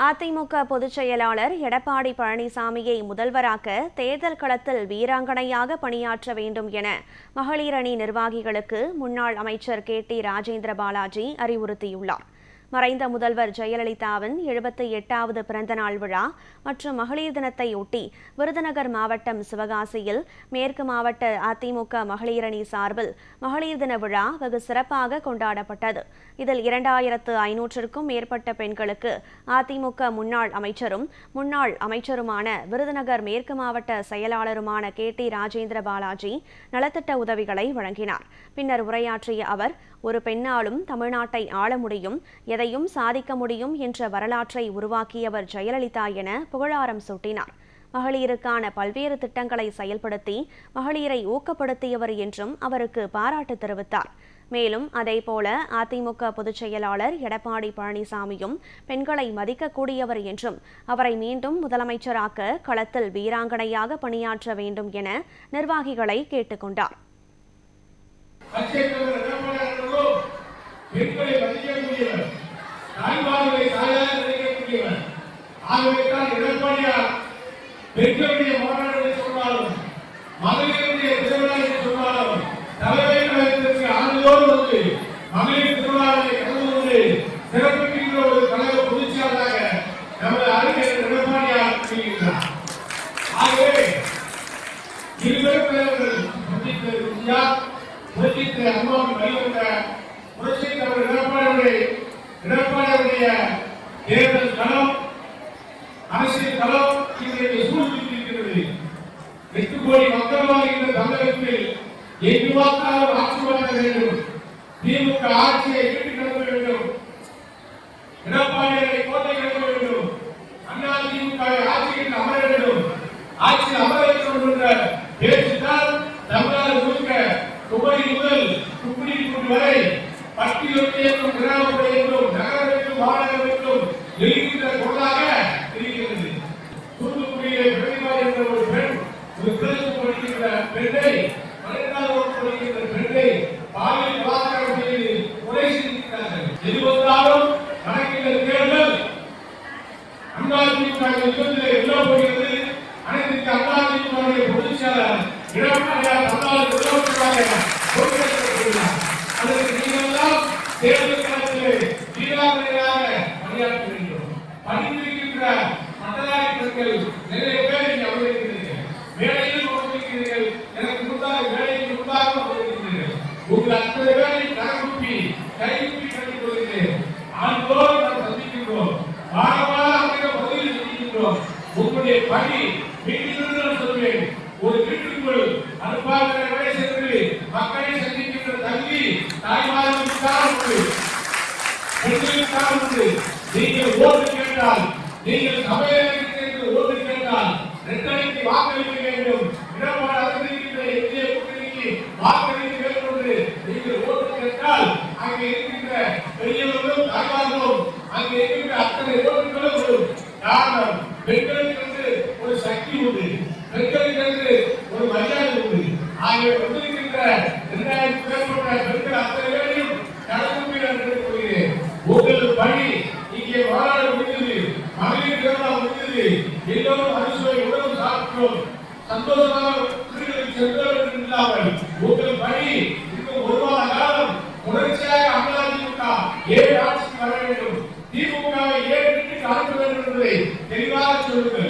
அதிமுக பொதுச் செயலாளர் எடப்பாடி பழனிசாமியை முதல்வராக்க தேர்தல் களத்தில் வீராங்கனையாக பணியாற்ற வேண்டும் என மகளிர் அணி நிர்வாகிகளுக்கு முன்னாள் அமைச்சர் KT ராஜேந்திர பாலாஜி அறிவுறுத்தியுள்ளார். மறைந்த முதல்வர் ஜெயலலிதாவின் 78வது பிறந்தநாள் விழா மற்றும் மகளிர் தினத்தையொட்டி விருதுநகர் மாவட்டம் சிவகாசியில் மேற்கு மாவட்ட அதிமுக மகளிர் அணி சார்பில் மகளிர் தின விழா வெகு சிறப்பாக கொண்டாடப்பட்டது. இதில் 2500க்கும் மேற்பட்ட பெண்களுக்கு அதிமுக முன்னாள் அமைச்சருமான விருதுநகர் மேற்கு மாவட்ட செயலாளருமான KT ராஜேந்திர பாலாஜி நலத்திட்ட உதவிகளை வழங்கினார். பின்னர் உரையாற்றிய அவர், ஒரு பெண்ணாலும் தமிழ்நாட்டை ஆள முடியும், எதையும் சாதிக்க முடியும் என்ற வரலாற்றை உருவாக்கியவர் ஜெயலலிதா என புகழாரம் சூட்டினார். மகளிருக்கான பல்வேறு திட்டங்களை செயல்படுத்தி மகளிரை ஊக்கப்படுத்தியவர் என்றும் அவருக்கு பாராட்டு தெரிவித்தார். மேலும் அதேபோல அதிமுக பொதுச் செயலாளர் எடப்பாடி பழனிசாமியும் பெண்களை மதிக்கக்கூடியவர் என்றும் அவரை மீண்டும் முதலமைச்சராக்க களத்தில் வீராங்கனையாக பணியாற்ற வேண்டும் என நிர்வாகிகளை கேட்டுக்கொண்டார். பெண்களை மதிக்கக்கூடியவர், தாய்மார்களை தாயாக நினைக்கக்கூடியவர். ஆகவேதான் எடப்பாடியார் பெண்களுடைய மாநாடுகளை சொன்னாலும் மகளிருடைய திருவிழாவை சொன்னாலும் தலைமை கழகத்திற்கு ஆண்டுதோடு வந்து மகளிர் திருவிழாவை கலந்து கொண்டு சிறப்பிக்கின்ற ஒரு கழக பொதுச்செயலாளராக நமது அறிஞர் எடப்பாடியார் செய்கிறார். ஆகவே இருவரும் தலைவர்கள் புரட்சித்த அம்மாவின் வழிவந்த எடப்பாடியுடைய தேர்தல் களம், அரசியல் களம் இன்றைக்கு சூழ்நிலைக்கிறது. 8 கோடி மக்கள் வாழ்கின்ற தமிழகத்தில் எங்கு பார்த்தாலும் ஆட்சி வழங்க வேண்டும், திமுக ஆட்சியை வீட்டு கிடக்க வேண்டும், எடப்பாடியை கோட்டை கிடக்க வேண்டும், அண்ணா திமுக ஆட்சியில் அமர வேண்டும், ஆட்சியில் அமர வேண்டும் என்ற பேச்சுதான் தமிழ்நாடு முழுக்க குமரி முதல் துப்புடி வரை பட்டியலும் கிராமத்திலும் நகரத்திலும் மாநகரத்திலும் எழுகின்ற கொண்டாக இருக்கிறது. தூத்துக்குடியிலே பிரதிமா என்ற ஒரு பெண், ஒரு பிளஸ் படிக்கின்ற பெண்ணை, 12வது வகுப்பு படிக்கின்ற பெண்ணை பாலியல் பலாத்காரம் செய்து கொலை செய்திருக்கிறார்கள். எது வந்தாலும் நடக்கின்ற தேர்தல் அதிமுக யுத்தத்தில் எல்லாம் போகிறது. அனைத்து அதிமுக பொதுச் செயலாளர் எடப்பாடியார் தமிழ்நாடு முதலமைச்சராக பொறுப்பேற்றுள்ளார். அதற்கு நீங்களெல்லாம் தேர்தல் களத்திலே வீராங்கனையாக பணியாற்ற வேண்டும். பணிந்திருக்கின்ற மட்டதாரி பெண்கள் நிறைய பேர் இங்கே அமர்ந்திருக்கிறீர்கள், வேலையில் அமர்ந்திருக்கிறீர்கள், எனக்கு முன்பாக வேலைக்கு முன்பாக அமர்ந்திருக்கிறீர்கள். உங்கள் அத்தனை பேரை கைகூப்பி கண்டித்துக் கொள்கிறேன். ஆண்டோடு நாம் சந்திக்கின்றோம், வாரமாக அமைந்த பகுதியில் சந்திக்கின்றோம். உங்களுடைய பணி வீட்டிலிருந்து சொல்வேன், ஒரு வீட்டுக்குள் அனுப்பாக வேலை சென்று மக்களை சந்திக்கின்ற தகுதி தாய்மார்களுக்காக உண்டு, பெண்களுக்காக உண்டு. நீங்கள் ஓட்டு கேட்டால், நீங்கள் சபையிலிருந்து ஓட்டு கேட்டால் 2 வாக்களிக்க வேண்டும். இடமாறு அறிவிக்கின்ற இந்திய கூட்டணிக்கு வாக்களிக்க வேண்டும் என்று நீங்கள் ஓட்டு கேட்டால் அங்கே இருக்கின்ற பெரியவர்களும் தாய்மார்களும் அங்கே இருக்கின்ற அத்தனை ஓட்டுகளும் வரும். காரணம், பெண்களுக்கு ஒரு சக்தி உண்டு, பெண்களுக்கு ஒரு மரியாதை உண்டு. ஆகிய வந்திருக்கின்ற 2000 பேர் பெண்கள் அத்தனை பேரையும் கடந்து கொள்கிறேன். உங்கள் பணி இங்கே மாநாடு முடிந்தது, மகளிர் திருவிழா முடிந்தது, எல்லோரும் அரிசுவை உணவு சாப்பிட்டோம், சந்தோஷமாக வீடுகளுக்கு சென்றவர்கள் இல்லாமல் உங்கள் பணி இன்னும் 1 வார காலம் தொடர்ச்சியாக அதிமுக ஏன் ஆட்சிக்கு வர வேண்டும், திமுகவை ஏன் வீட்டுக்கு அனுப்ப வேண்டும் என்பதை தெளிவாக சொல்லுங்கள்.